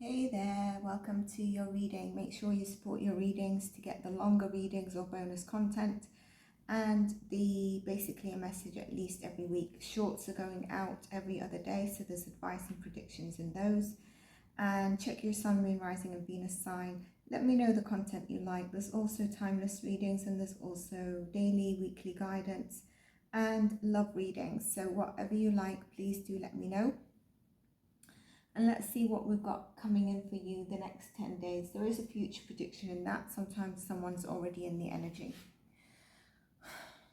Hey there, welcome to your reading. Make sure you support your readings to get the longer readings or bonus content and basically a message at least every week. Shorts are going out every other day, so there's advice and predictions in those. And check your sun, moon, rising and Venus sign. Let me know the content you like. There's also timeless readings and there's also daily, weekly guidance and love readings. So whatever you like, please do let me know. And let's see what we've got coming in for you the next 10 days. There is a future prediction in that. Sometimes someone's already in the energy.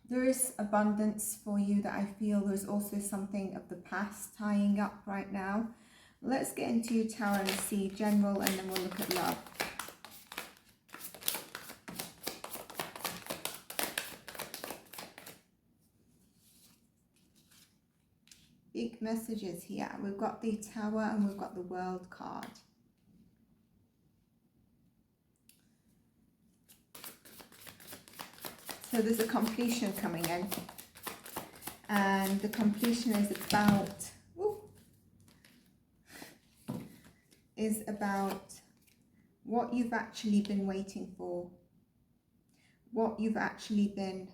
There is abundance for you that I feel. There's also something of the past tying up right now. Let's get into your tarot and see general, and then we'll look at love. Big messages here. We've got the Tower and we've got the World card. So there's a completion coming in. And the completion is about what you've actually been waiting for. What you've actually been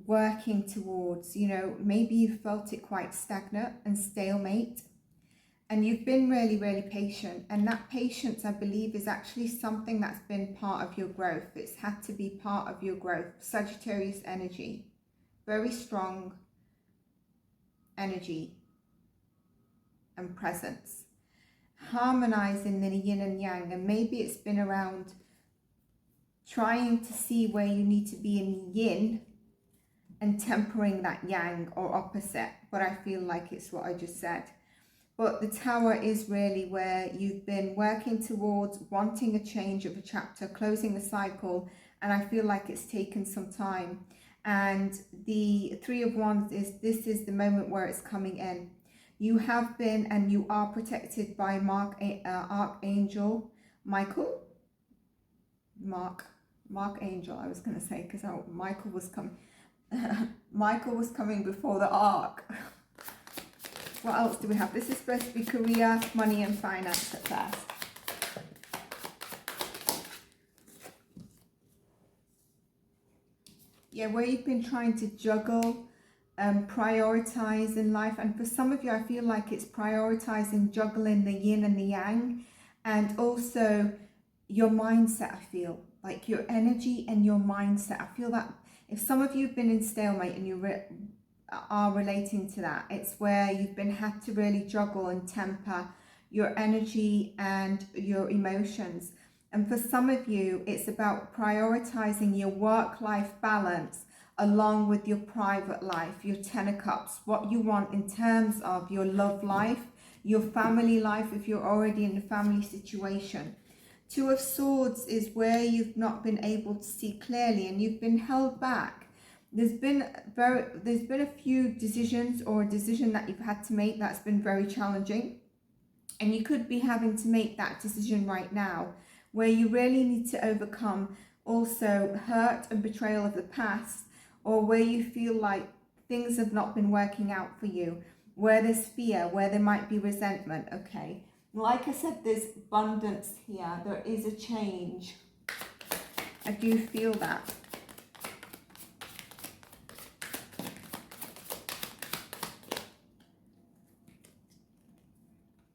working towards. You know, maybe you felt it quite stagnant and stalemate, and you've been really, really patient, and that patience, I believe, is actually something that's been part of your growth. It's had to be part of your growth. Sagittarius energy, very strong energy and presence, harmonizing the yin and yang. And maybe it's been around trying to see where you need to be in yin and tempering that yang or opposite, but I feel like it's what I just said. But the Tower is really where you've been working towards wanting a change of a chapter, closing the cycle, and I feel like it's taken some time. And the Three of Wands this is the moment where it's coming in. You have been and you are protected by Archangel Michael. Angel, I was going to say, because Michael was coming. Michael was coming before the Ark. What else do we have? This is supposed to be career, money and finance at first. Yeah, where you've been trying to juggle, prioritize in life. And for some of you, I feel like it's prioritizing, juggling the yin and the yang. And also your mindset, I feel. Like your energy and your mindset. I feel that if some of you have been in stalemate and you are relating to that, it's where you've had to really juggle and temper your energy and your emotions. And for some of you, it's about prioritizing your work-life balance along with your private life, your Ten of Cups, what you want in terms of your love life, your family life if you're already in a family situation. Two of Swords is where you've not been able to see clearly and you've been held back. There's been a few decisions or a decision that you've had to make that's been very challenging. And you could be having to make that decision right now where you really need to overcome also hurt and betrayal of the past, or where you feel like things have not been working out for you, where there's fear, where there might be resentment, okay? Like I said, there's abundance here. There is a change. I do feel that.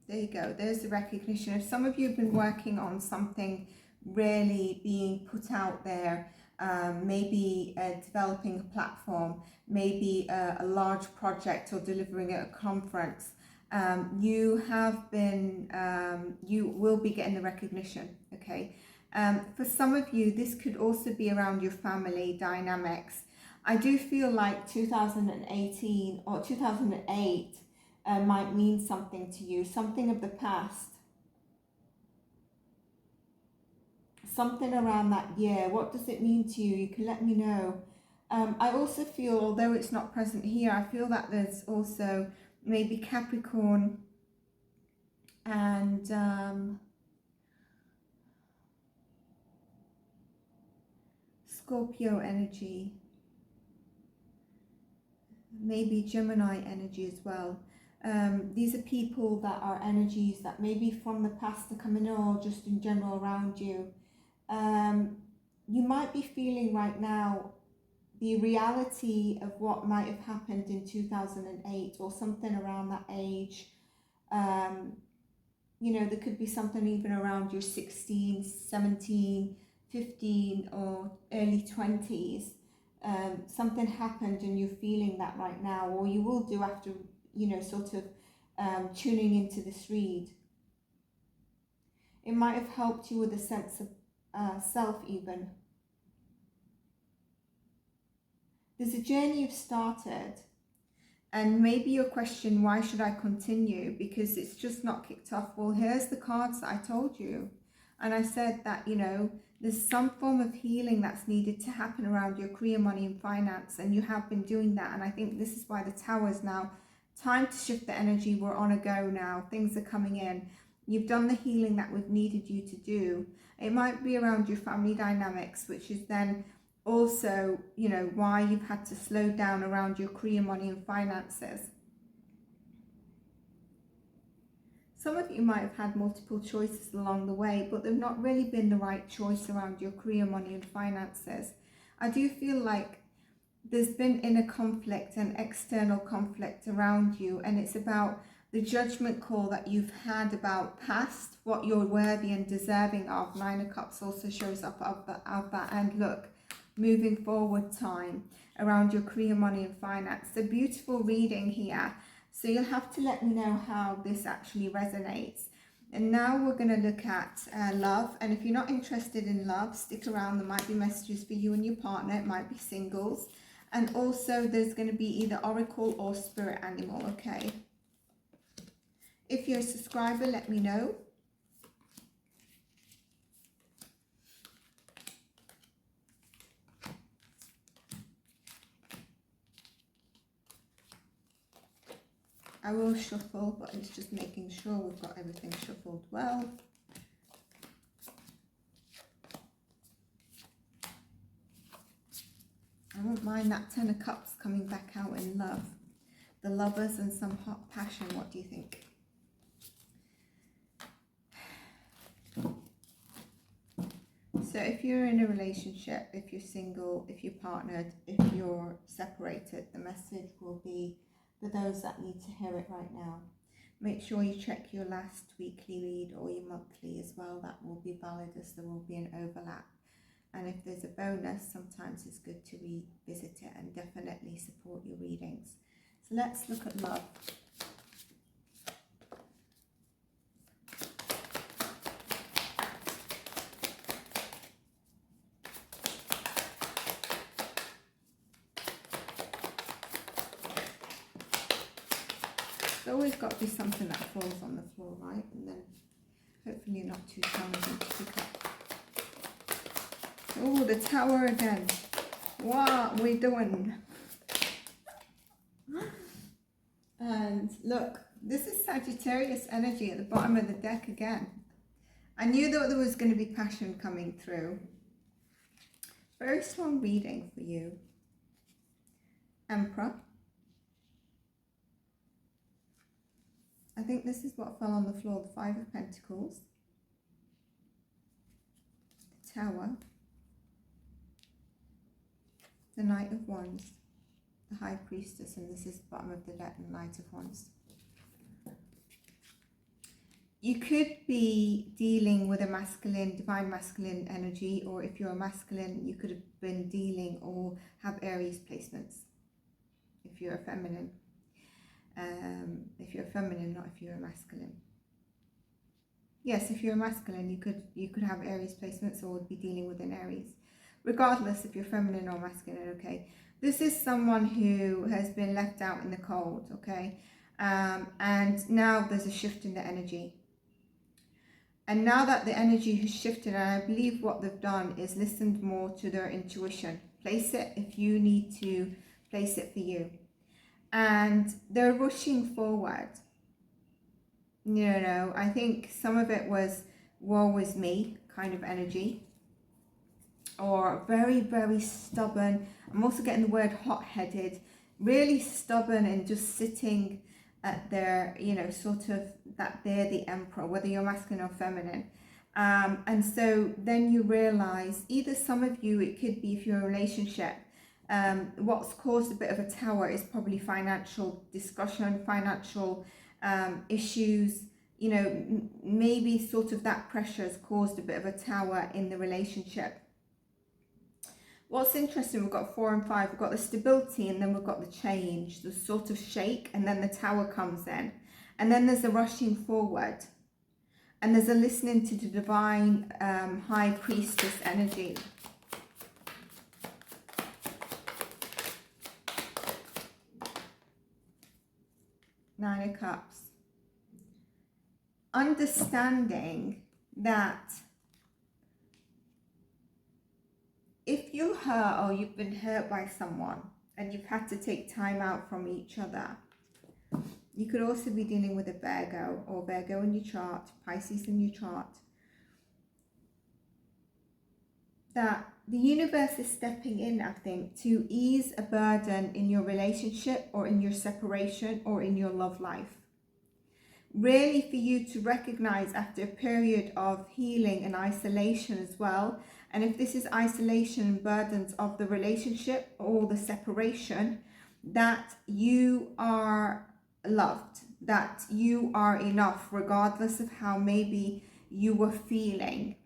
There you go. There's the recognition. If some of you have been working on something really being put out there, maybe developing a platform, maybe a large project or delivering at a conference, you will be getting the recognition, okay? For some of you, this could also be around your family dynamics. I do feel like 2018 or 2008 might mean something to you, something of the past, something around that year. What does it mean to you? You can let me know. I also feel, although it's not present here, I feel that there's also maybe Capricorn and Scorpio energy, maybe Gemini energy as well. These are people that are energies that maybe from the past are coming in, or just in general around you. You might be feeling right now the reality of what might have happened in 2008 or something around that age. You know, there could be something even around your 16, 17, 15 or early 20s. Something happened and you're feeling that right now, or you will do after, you know, sort of tuning into this read. It might have helped you with a sense of self even. There's a journey you've started, and maybe your question, why should I continue? Because it's just not kicked off. Well, here's the cards that I told you. And I said that, you know, there's some form of healing that's needed to happen around your career, money and finance. And you have been doing that. And I think this is why the Tower's now time to shift the energy. We're on a go now. Things are coming in. You've done the healing that we've needed you to do. It might be around your family dynamics, which is then also, you know, why you've had to slow down around your career, money and finances. Some of you might have had multiple choices along the way, but they've not really been the right choice around your career, money and finances. I do feel like there's been inner conflict and external conflict around you, and it's about the judgment call that you've had about past, what you're worthy and deserving of. Nine of Cups also shows up of that, and look, moving forward time around your career, money and finance. A beautiful reading here. So you'll have to let me know how this actually resonates. And now we're going to look at love. And if you're not interested in love, stick around. There might be messages for you and your partner. It might be singles. And also there's going to be either oracle or spirit animal, okay? If you're a subscriber, let me know. I will shuffle, but it's just making sure we've got everything shuffled well. I won't mind that Ten of Cups coming back out in love. The lovers and some hot passion. What do you think? So if you're in a relationship, if you're single, if you're partnered, if you're separated, the message will be for those that need to hear it right now. Make sure you check your last weekly read or your monthly as well. That will be valid, as there will be an overlap. And if there's a bonus, sometimes it's good to revisit it and definitely support your readings. So let's look at love. There's always got to be something that falls on the floor, right? And then hopefully not too challenging to pick up. Oh, the Tower again. What are we doing? And look, this is Sagittarius energy at the bottom of the deck again. I knew that there was going to be passion coming through. Very strong reading for you. Emperor. I think this is what fell on the floor. The Five of Pentacles. The Tower. The Knight of Wands. The High Priestess. And this is the bottom of the deck, the Knight of Wands. You could be dealing with a masculine, divine masculine energy, or if you're a masculine, you could have been dealing or have Aries placements. If you're a feminine. If you're feminine, not if you're a masculine. Yes, if you're a masculine, you could have Aries placements or would be dealing with an Aries. Regardless if you're feminine or masculine, okay. This is someone who has been left out in the cold, okay. And now there's a shift in the energy. And now that the energy has shifted, and I believe what they've done is listened more to their intuition. Place it if you need to place it for you. And they're rushing forward. No, I think some of it was woe is me kind of energy. Or very, very stubborn. I'm also getting the word hot-headed. Really stubborn and just sitting at their, you know, sort of that they're the emperor, whether you're masculine or feminine. And so then you realize, either some of you, it could be if you're in a relationship, what's caused a bit of a tower is probably financial discussion, financial issues. You know, maybe sort of that pressure has caused a bit of a tower in the relationship. What's interesting, we've got 4 and 5, we've got the stability, and then we've got the change, the sort of shake, and then the tower comes in. And then there's a rushing forward. And there's a listening to the divine high priestess energy. Nine of Cups. Understanding that if you're hurt or you've been hurt by someone and you've had to take time out from each other, you could also be dealing with a Virgo, or Virgo in your chart, Pisces in your chart, that the universe is stepping in, I think, to ease a burden in your relationship or in your separation or in your love life. Really for you to recognize, after a period of healing and isolation as well, and if this is isolation and burdens of the relationship or the separation, that you are loved, that you are enough regardless of how maybe you were feeling.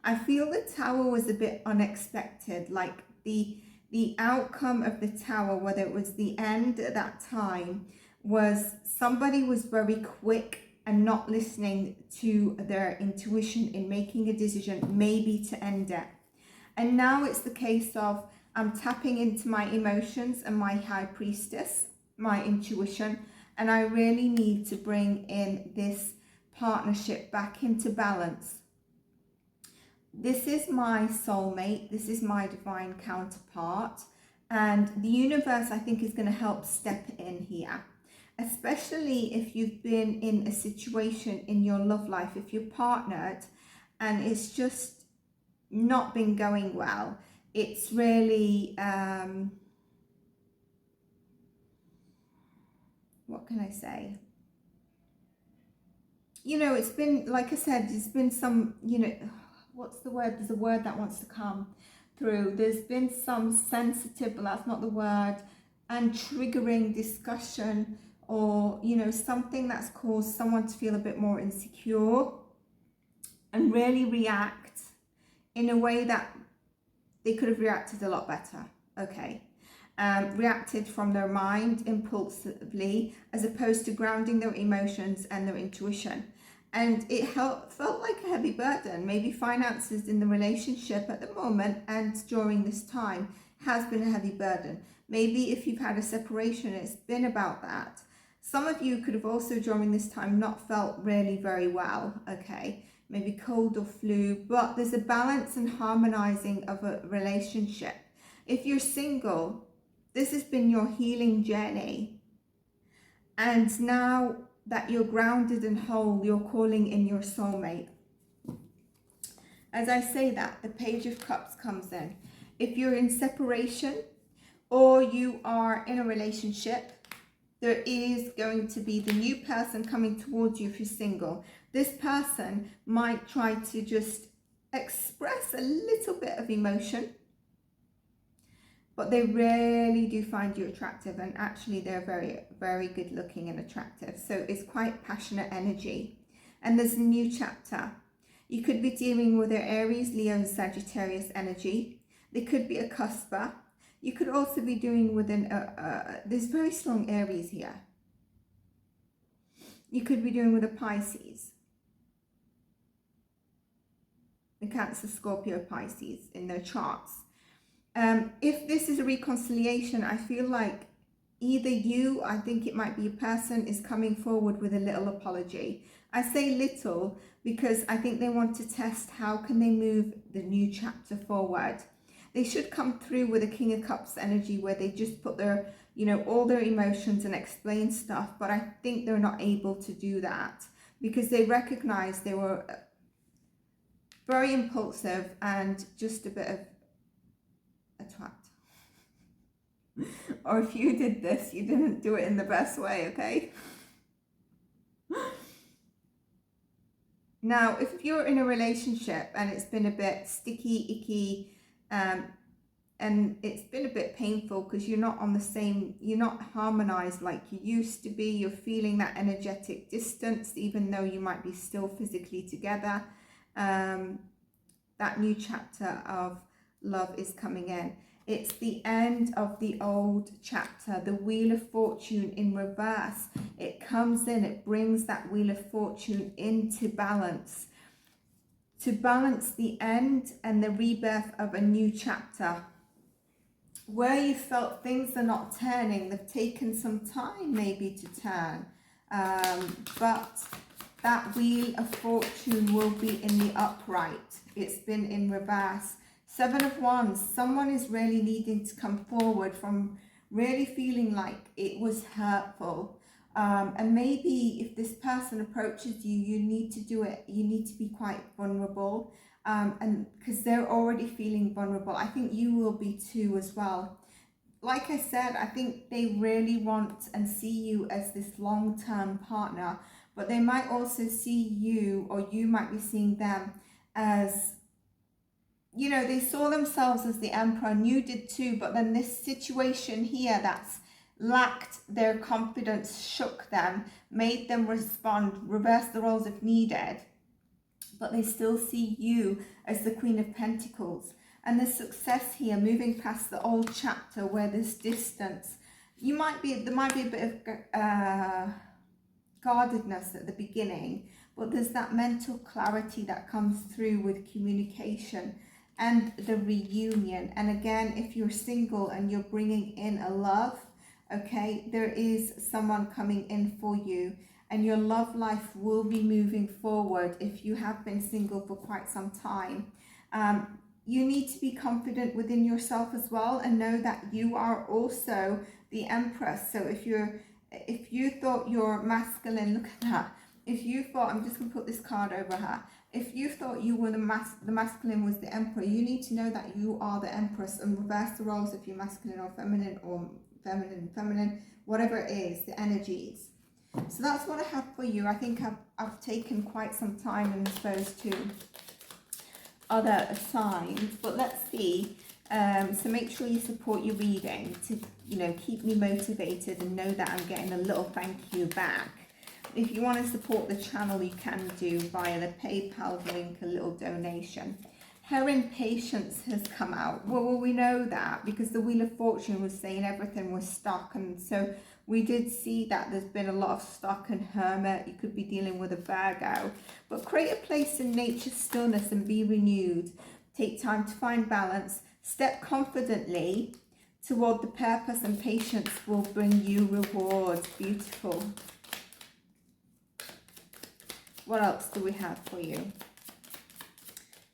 I feel the tower was a bit unexpected, like the outcome of the tower, whether it was the end at that time, was somebody was very quick and not listening to their intuition in making a decision maybe to end it. And now it's the case of, I'm tapping into my emotions and my high priestess, my intuition, and I really need to bring in this partnership back into balance. This is my soulmate, this is my divine counterpart, and the universe, I think, is going to help step in here. Especially if you've been in a situation in your love life, if you're partnered and it's just not been going well. It's really, what can I say? You know, it's been, like I said, there's been some, you know, what's the word? There's a word that wants to come through. There's been some sensitive, but that's not the word, and triggering discussion, or, you know, something that's caused someone to feel a bit more insecure and really react in a way that they could have reacted a lot better. Okay. Reacted from their mind impulsively, as opposed to grounding their emotions and their intuition. And it felt like a heavy burden. Maybe finances in the relationship at the moment and during this time has been a heavy burden. Maybe if you've had a separation, it's been about that. Some of you could have also during this time not felt really very well, okay? Maybe cold or flu, but there's a balance and harmonizing of a relationship. If you're single, this has been your healing journey. And now that you're grounded and whole, you're calling in your soulmate. As I say that, the Page of Cups comes in. If you're in separation or you are in a relationship, there is going to be the new person coming towards you if you're single. This person might try to just express a little bit of emotion, but they really do find you attractive, and actually they're very, very good looking and attractive. So it's quite passionate energy. And there's a new chapter. You could be dealing with their Aries, Leo, and Sagittarius energy. They could be a cusper. You could also be doing with there's very strong Aries here. You could be doing with a Pisces. The Cancer, Scorpio, Pisces in their charts. If this is a reconciliation, I feel like either you, I think it might be a person, is coming forward with a little apology. I say little because I think they want to test how can they move the new chapter forward. They should come through with a King of Cups energy where they just put their, you know, all their emotions and explain stuff. But I think they're not able to do that because they recognize they were very impulsive and just a bit of a twat. Or if you did this, you didn't do it in the best way, okay? Now, if you're in a relationship and it's been a bit sticky, icky, and it's been a bit painful because you're not on the same, you're not harmonized like you used to be, you're feeling that energetic distance, even though you might be still physically together, that new chapter of love is coming in. It's the end of the old chapter, the Wheel of Fortune in reverse. It comes in, it brings that Wheel of Fortune into balance, to balance the end and the rebirth of a new chapter. Where you felt things are not turning, they've taken some time maybe to turn, but that Wheel of Fortune will be in the upright. It's been in reverse. 7 of Wands, someone is really needing to come forward from really feeling like it was hurtful. And maybe if this person approaches you, you need to do it, you need to be quite vulnerable. And because they're already feeling vulnerable, I think you will be too as well. Like I said, I think they really want and see you as this long-term partner, but they might also see you, or you might be seeing them as, you know, they saw themselves as the emperor and you did too, but then this situation here that's lacked their confidence, shook them, made them respond, reverse the roles if needed, but they still see you as the Queen of Pentacles. And the success here, moving past the old chapter where there's distance, there might be a bit of guardedness at the beginning, but there's that mental clarity that comes through with communication and the reunion. And again, if you're single and you're bringing in a love, okay, there is someone coming in for you, and your love life will be moving forward. If you have been single for quite some time, you need to be confident within yourself as well, and know that you are also the Empress. So if you thought you're masculine, look at that. If you thought, I'm just going to put this card over her. If you thought you were the masculine was the Emperor, you need to know that you are the Empress, and reverse the roles if you're masculine or feminine, whatever it is, the energies. So that's what I have for you. I think I've taken quite some time and exposed to other signs, but let's see. So make sure you support your reading to, you know, keep me motivated and know that I'm getting a little thank you back. If you want to support the channel, you can do via the PayPal link, a little donation. Her impatience has come out. Well, we know that because the Wheel of Fortune was saying everything was stuck, and so we did see that there's been a lot of stuck and Hermit. You could be dealing with a Virgo, but create a place in nature's stillness and be renewed. Take time to find balance. Step confidently toward the purpose, and patience will bring you rewards. Beautiful. What else do we have for you?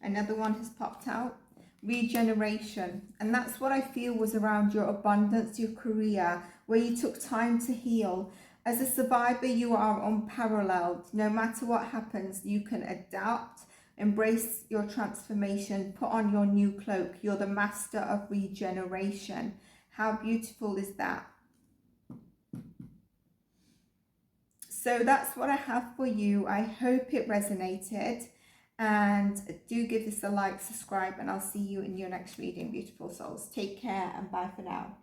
Another one has popped out. Regeneration. And that's what I feel was around your abundance, your career, where you took time to heal. As a survivor, you are unparalleled. No matter what happens, you can adapt, embrace your transformation, put on your new cloak. You're the master of regeneration. How beautiful is that? So that's what I have for you. I hope it resonated. And do give this a like, subscribe, and I'll see you in your next reading, beautiful souls. Take care and bye for now.